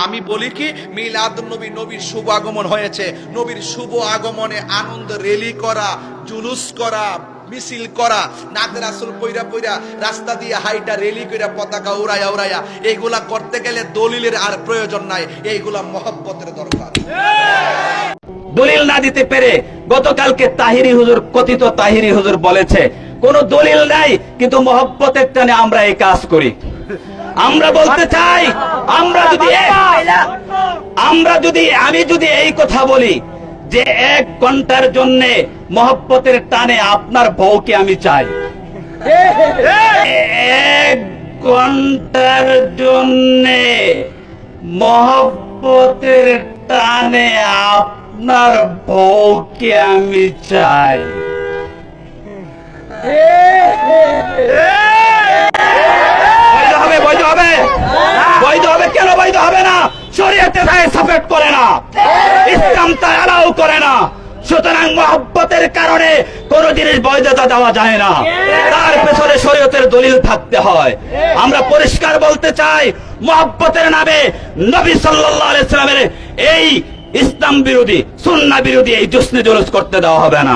আমি বলি কি, মিলাদুন নবী, নবীর শুভ আগমন হয়েছে, নবীর শুভ আগমনে আনন্দ র্যালি করা, জুলুস করা, মিছিল করা, নাতে রাসূল পয়রা পয়রা রাস্তা দিয়ে হাইটা র্যালি কইরা পতাকা উড়াইয়া উড়াইয়া, এইগুলা করতে গেলে দলিলের আর প্রয়োজন নাই, এইগুলা মহব্বতের দরকার। দলিল না দিতে পেরে গতকালকে তাহিরি হুজুর, কথিত তাহিরি হুজুর বলেছে কোন দলিল নাই কিন্তু মহব্বতের টানে আমরা এই কাজ করি। আমরা বলতে চাই, আমি যদি এই কথা বলি যে 1 ঘন্টার জন্য মহব্বতের টানে আপনার বউকে আমি চাই, 1 ঘন্টার জন্য মহব্বতের টানে আপনার বউকে আমি চাই, বৈধ হবে কেন? বৈধ হবে না, শরীয়তে সাপোর্ট করে না, ইসলাম তা অ্যালাউ করে না। সুতরাং মহব্বতের কারণে কোন জিনিস বৈধতা দেওয়া যায় না, তার পেছনে শরীয়তের দলিল থাকতে হয়। আমরা পরিষ্কার বলতে চাই, মহব্বতের নামে নবী সাল্লাল্লাহু আলাইহি ওয়াসাল্লামের এই ইসলাম বিরোধী, সুন্নাহ বিরোধী এই জশ্নে জুলুস করতে দেওয়া হবে না।